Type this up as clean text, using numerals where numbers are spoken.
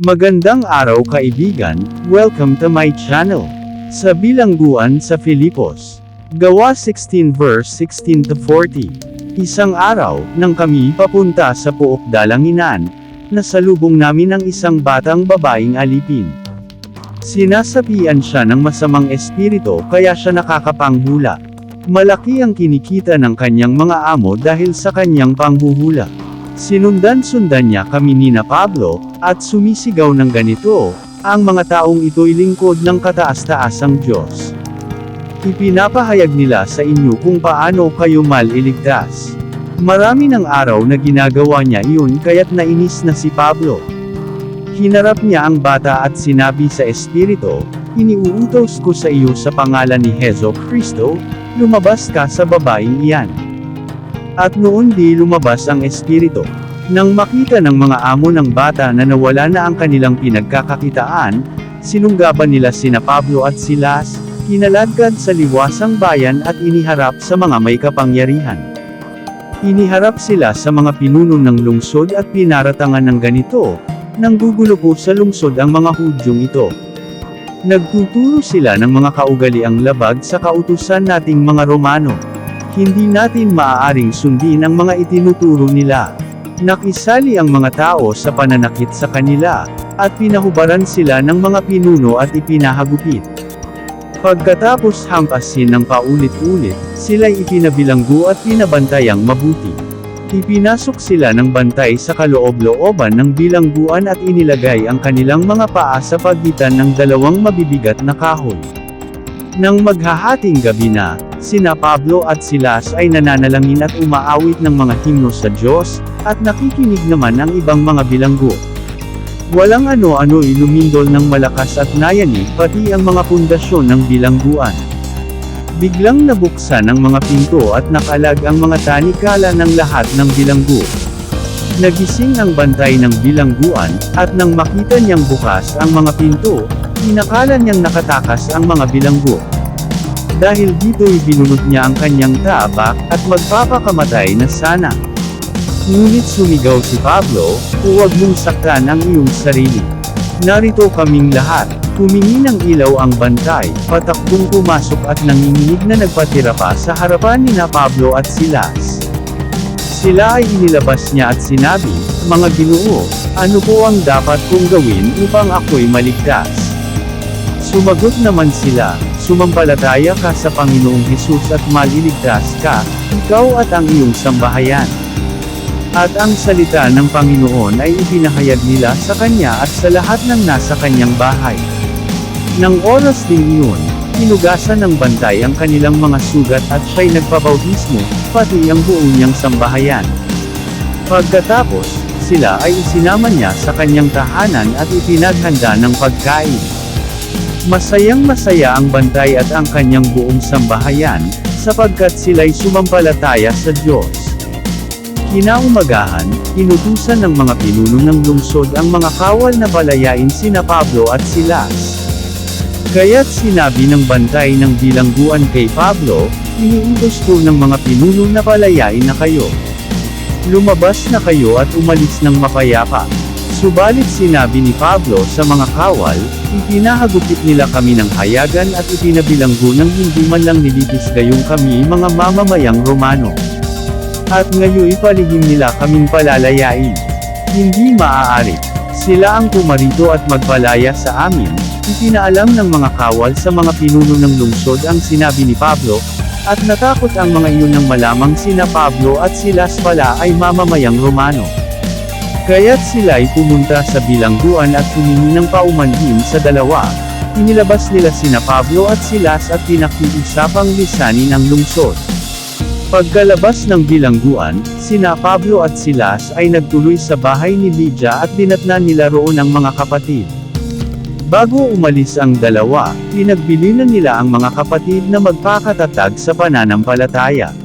Magandang araw kaibigan, welcome to my channel. Sa bilangguan sa Filipos. Gawa 16 verse 16 to 40. Isang araw, nang kami papunta sa Pook Dalanginan, nasalubong namin ang isang batang babaeng alipin. Sinasapian siya ng masamang espiritu kaya siya nakakapanghula. Malaki ang kinikita ng kanyang mga amo dahil sa kanyang panghuhula. Sinundan-sundan niya kami ni na Pablo, at sumisigaw ng ganito, ang mga taong ito'y lingkod ng kataas-taasang Diyos. Ipinapahayag nila sa inyo kung paano kayo maliligtas. Marami ng araw na ginagawa niya iyon kaya't nainis na si Pablo. Hinarap niya ang bata at sinabi sa espiritu, iniuutos ko sa iyo sa pangalan ni Heso Kristo, lumabas ka sa babaeng iyan. At noon di lumabas ang espiritu. Nang makita ng mga amo ng bata na nawala na ang kanilang pinagkakakitaan, sinunggaban nila sina Pablo at Silas, kinaladkad sa liwasang bayan at iniharap sa mga may kapangyarihan. Iniharap sila sa mga pinuno ng lungsod at pinaratangan ng ganito, nang gugulo po sa lungsod ang mga Hudyong ito. Nagtuturo sila ng mga kaugaliang labag sa kautusan nating mga Romano. Hindi natin maaaring sundin ang mga itinuturo nila. Nakisali ang mga tao sa pananakit sa kanila, at pinahubaran sila ng mga pinuno at ipinahagupit. Pagkatapos hampasin ng paulit-ulit, sila'y ipinabilanggo at pinabantayang mabuti. Ipinasok sila ng bantay sa kaloob-looban ng bilangguan at inilagay ang kanilang mga paa sa pagitan ng dalawang mabibigat na kahoy. Nang maghahating gabi na, sina Pablo at Silas ay nananalangin at umaawit ng mga himno sa Diyos, at nakikinig naman ang ibang mga bilanggo. Walang ano-ano'y lumindol ng malakas at nayanig pati ang mga pundasyon ng bilangguan. Biglang nabuksan ang mga pinto at nakalag ang mga tanikala ng lahat ng bilanggo. Nagising ang bantay ng bilangguan, at nang makita niyang bukas ang mga pinto, inakala niyang nakatakas ang mga bilanggo. Dahil dito'y binunot niya ang kanyang tapak, at magpapakamatay na sana. Ngunit sumigaw si Pablo, huwag mong saktan ang iyong sarili. Narito kaming lahat. Humingi ng ilaw ang bantay, patakbong pumasok at nanginginig na nagpatira pa sa harapan ni na Pablo at Silas. Sila ay inilabas niya at sinabi, mga Ginoo, ano po ang dapat kong gawin upang ako'y maligtas? Sumagot naman sila, sumampalataya ka sa Panginoong Hesus at maliligtas ka, ikaw at ang iyong sambahayan. At ang salita ng Panginoon ay ipinahayag nila sa kanya at sa lahat ng nasa kanyang bahay. Nang oras din iyon, hinugasan ng bantay ang kanilang mga sugat at siya'y nagpabautismo, pati ang buo niyang sambahayan. Pagkatapos, sila ay isinama niya sa kanyang tahanan at ipinaghanda ng pagkain. Masayang-masaya ang bantay at ang kanyang buong sambahayan, sapagkat sila'y sumampalataya sa Diyos. Kinaumagahan, inutusan ng mga pinuno ng lungsod ang mga kawal na palayain sina Pablo at Silas. Kaya't sinabi ng bantay ng bilangguan kay Pablo, iniutos ko ng mga pinuno na palayain na kayo. Lumabas na kayo at umalis ng mapayapa. Subalit sinabi ni Pablo sa mga kawal, ipinahagupit nila kami ng hayagan at ipinabilanggo ng hindi man lang nilibis gayong kami mga mamamayang Romano. At ngayon ipalihim nila kaming palalayain. Hindi maaari. Sila ang pumarito at magpalaya sa amin. Ipinaalam ng mga kawal sa mga pinuno ng lungsod ang sinabi ni Pablo, at natakot ang mga iyon nang malamang sina Pablo at Silas pala ay mamamayang Romano. Kaya't sila ay pumunta sa bilangguan at humingi ng paumanhin sa dalawa. Inilabas nila sina Pablo at Silas at pinakiusapang lisanin ang lungsod. Pagkalabas ng bilangguan, sina Pablo at Silas ay nagtuloy sa bahay ni Lydia at dinatnan nila roon ang mga kapatid. Bago umalis ang dalawa, pinagbilinan nila ang mga kapatid na magpakatatag sa pananampalataya.